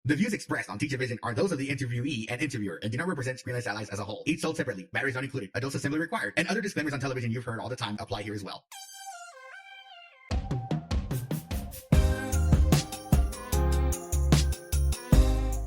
The views expressed on Teachavision are those of the interviewee and interviewer and do not represent Screenless Allies as a whole. Each sold separately, batteries not included, adult assembly required, and other disclaimers on television you've heard all the time apply here as well.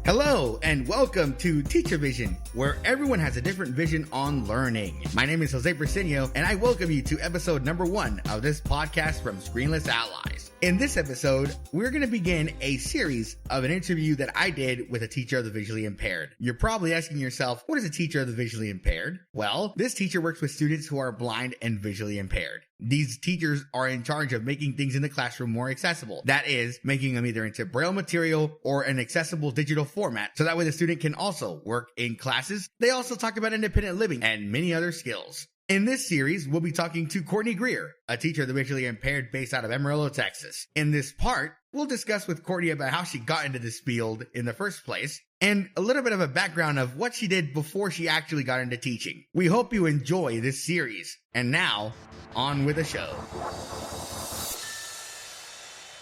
Hello and welcome to Teachavision, where everyone has a different vision on learning. My name is Jose Briceño, and I welcome you to episode number 1 of this podcast from Screenless Allies. In this episode, we're going to begin a series of an interview that I did with a teacher of the visually impaired. You're probably asking yourself, what is a teacher of the visually impaired? Well, this teacher works with students who are blind and visually impaired. These teachers are in charge of making things in the classroom more accessible. That is, making them either into Braille material or an accessible digital format, so that way the student can also work in classes. They also talk about independent living and many other skills. In this series, we'll be talking to Courtney Greer, a teacher of the visually impaired based out of Amarillo, Texas. In this part, we'll discuss with Courtney about how she got into this field in the first place, and a little bit of a background of what she did before she actually got into teaching. We hope you enjoy this series. And now, on with the show.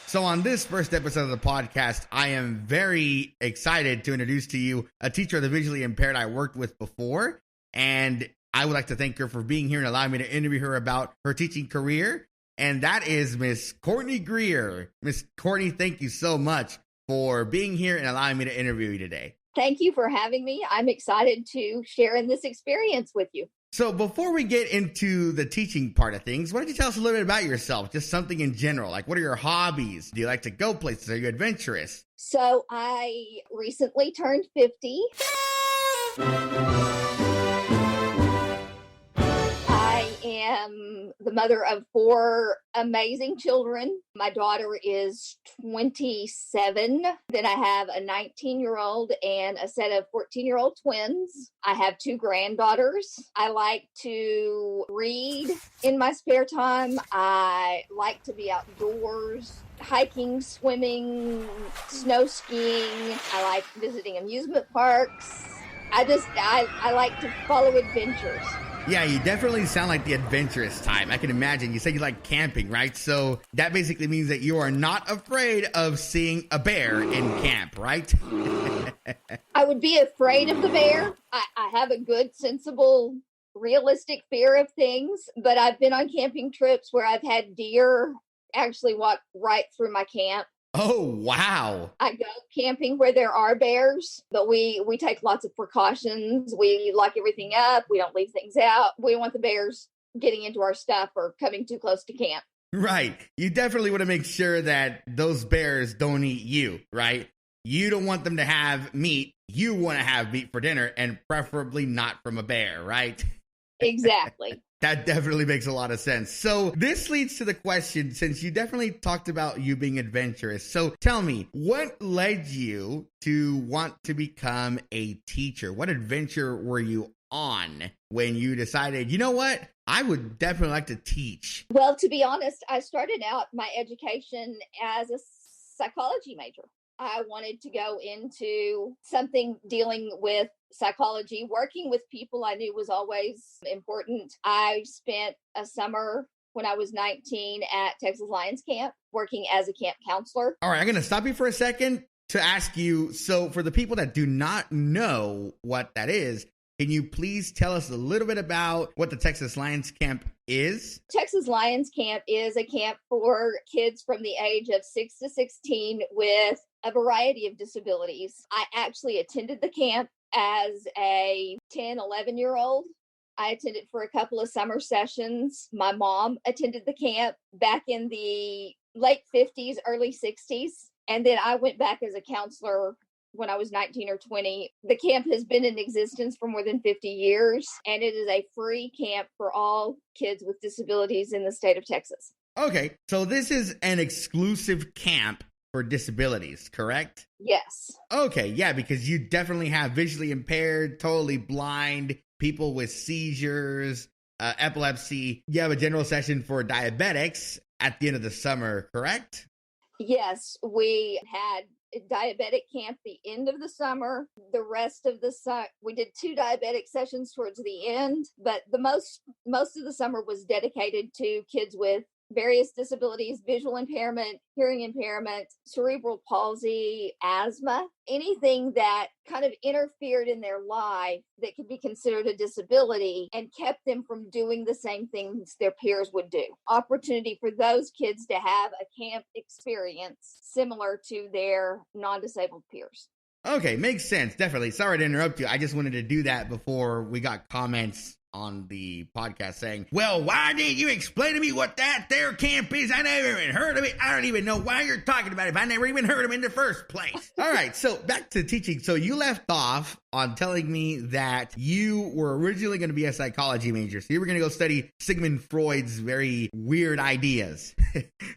So on this first episode of the podcast, I am very excited to introduce to you a teacher of the visually impaired I worked with before, and I would like to thank her for being here and allowing me to interview her about her teaching career, and that is Miss Courtney Greer. Miss Courtney, thank you so much for being here and allowing me to interview you today. Thank you for having me. I'm excited to share in this experience with you. So before we get into the teaching part of things, why don't you tell us a little bit about yourself? Just something in general. Like, what are your hobbies? Do you like to go places? Are you adventurous? So I recently turned 50. I am the mother of 4 amazing children. My daughter is 27. Then I have a 19-year-old and a set of 14-year-old twins. I have 2 granddaughters. I like to read in my spare time. I like to be outdoors, hiking, swimming, snow skiing. I like visiting amusement parks. I like to follow adventures. Yeah, you definitely sound like the adventurous type. I can imagine. You said you like camping, right? So that basically means that you are not afraid of seeing a bear in camp, right? I would be afraid of the bear. I have a good, sensible, realistic fear of things, but I've been on camping trips where I've had deer actually walk right through my camp. Oh, wow. I go camping where there are bears, but we take lots of precautions. We lock everything up. We don't leave things out. We want the bears getting into our stuff or coming too close to camp. Right. You definitely want to make sure that those bears don't eat you, right? You don't want them to have meat. You want to have meat for dinner, and preferably not from a bear, right? Exactly. That definitely makes a lot of sense. So this leads to the question, since you definitely talked about you being adventurous. So tell me, what led you to want to become a teacher? What adventure were you on when you decided, you know what, I would definitely like to teach? Well, to be honest, I started out my education as a psychology major. I wanted to go into something dealing with psychology. Working with people I knew was always important. I spent a summer when I was 19 at Texas Lions Camp working as a camp counselor. All right, I'm going to stop you for a second to ask you, so for the people that do not know what that is, can you please tell us a little bit about what the Texas Lions Camp is? Texas Lions Camp is a camp for kids from the age of 6 to 16 with a variety of disabilities. I actually attended the camp as a 10, 11-year-old. I attended for a couple of summer sessions. My mom attended the camp back in the late 50s, early 60s. And then I went back as a counselor when I was 19 or 20. The camp has been in existence for more than 50 years, and it is a free camp for all kids with disabilities in the state of Texas. Okay, so this is an exclusive camp for disabilities, correct? Yes. Okay, yeah, because you definitely have visually impaired, totally blind, people with seizures, epilepsy. You have a general session for diabetics at the end of the summer, correct? Yes, we had a diabetic camp the end of the summer. The rest of the summer, we did 2 diabetic sessions towards the end, but the most of the summer was dedicated to kids with various disabilities, visual impairment, hearing impairment, cerebral palsy, asthma, anything that kind of interfered in their life that could be considered a disability and kept them from doing the same things their peers would do. Opportunity for those kids to have a camp experience similar to their non-disabled peers. Okay, makes sense. Definitely. Sorry to interrupt you. I just wanted to do that before we got comments on the podcast saying, well, why didn't you explain to me what that there camp is? I never even heard of it. I don't even know why you're talking about it if I never even heard of it in the first place. All right, so back to teaching. So you left off on telling me that you were originally going to be a psychology major. So you were going to go study Sigmund Freud's very weird ideas.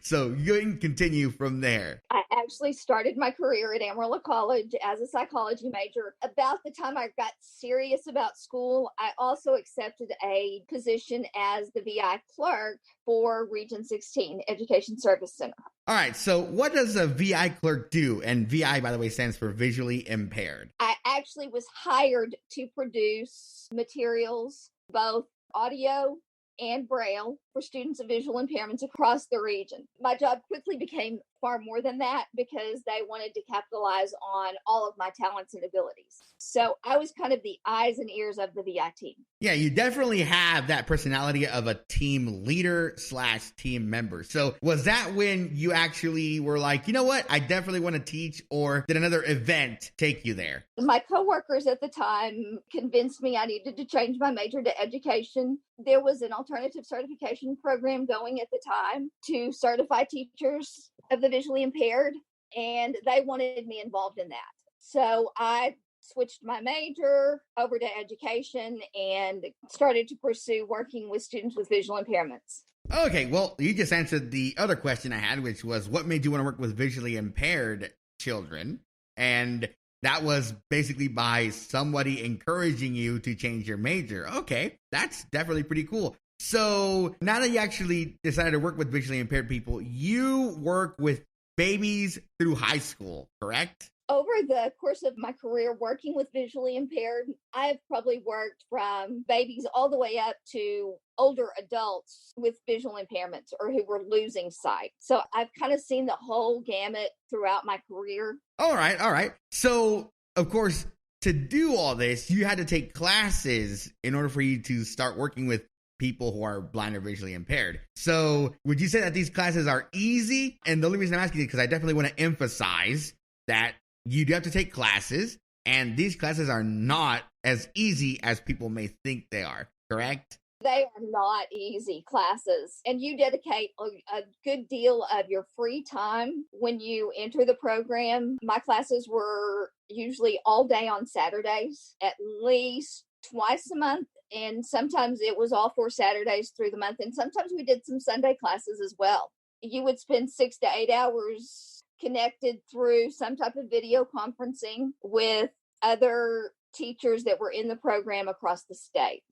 So you can continue from there. I actually started my career at Amarillo College as a psychology major. About the time I got serious about school, I also accepted a position as the VI clerk for Region 16, Education Service Center. All right, so what does a VI clerk do? And VI, by the way, stands for visually impaired. I actually was hired to produce materials, both audio and Braille, for students of visual impairments across the region. My job quickly became far more than that because they wanted to capitalize on all of my talents and abilities. So I was kind of the eyes and ears of the VI team. Yeah, you definitely have that personality of a team leader / team member. So was that when you actually were like, you know what, I definitely want to teach, or did another event take you there? My coworkers at the time convinced me I needed to change my major to education. There was an alternative certification program going at the time to certify teachers of the visually impaired, and they wanted me involved in that. So I switched my major over to education and started to pursue working with students with visual impairments. Okay, well, you just answered the other question I had, which was what made you want to work with visually impaired children? And that was basically by somebody encouraging you to change your major. Okay, that's definitely pretty cool. So now that you actually decided to work with visually impaired people, you work with babies through high school, correct? Over the course of my career working with visually impaired, I've probably worked from babies all the way up to older adults with visual impairments or who were losing sight. So I've kind of seen the whole gamut throughout my career. All right. So, of course, to do all this, you had to take classes in order for you to start working with people who are blind or visually impaired. So would you say that these classes are easy? And the only reason I'm asking is because I definitely want to emphasize that you do have to take classes, and these classes are not as easy as people may think they are, correct? They are not easy classes, and you dedicate a good deal of your free time when you enter the program. My classes were usually all day on Saturdays, at least twice a month, and sometimes it was all 4 Saturdays through the month, and sometimes we did some Sunday classes as well. You would spend 6 to 8 hours connected through some type of video conferencing with other teachers that were in the program across the state.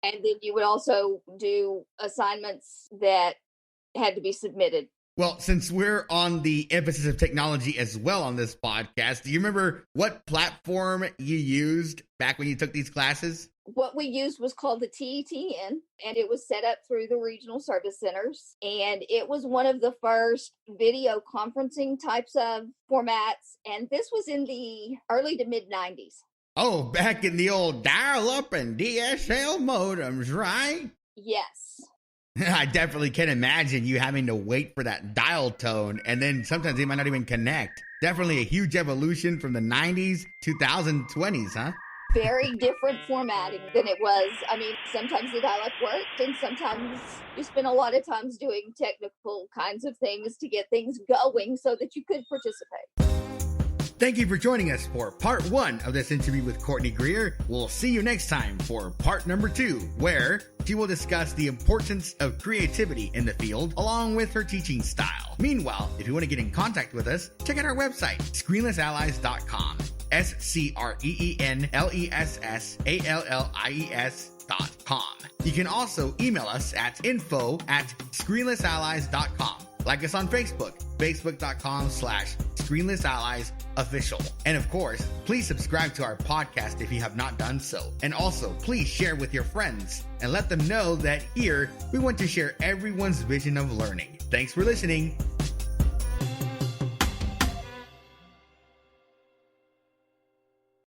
And then you would also do assignments that had to be submitted. Well, since we're on the emphasis of technology as well on this podcast, do you remember what platform you used back when you took these classes? What we used was called the TETN, and it was set up through the regional service centers. And it was one of the first video conferencing types of formats. And this was in the early to mid 90s. Oh, back in the old dial-up and DSL modems, right? Yes. I definitely can imagine you having to wait for that dial tone, and then sometimes they might not even connect. Definitely a huge evolution from the 90s, 2020s, huh? Very different formatting than it was. I mean, sometimes the dial-up worked, and sometimes you spent a lot of times doing technical kinds of things to get things going so that you could participate. Thank you for joining us for part 1 of this interview with Courtney Greer. We'll see you next time for part number 2, where she will discuss the importance of creativity in the field along with her teaching style. Meanwhile, if you want to get in contact with us, check out our website, screenlessallies.com. SCREENLESSALLIES.com. You can also email us at info@screenlessallies.com. Like us on Facebook, facebook.com/screenlessallies official. And of course, please subscribe to our podcast if you have not done so. And also, please share with your friends and let them know that here we want to share everyone's vision of learning. Thanks for listening.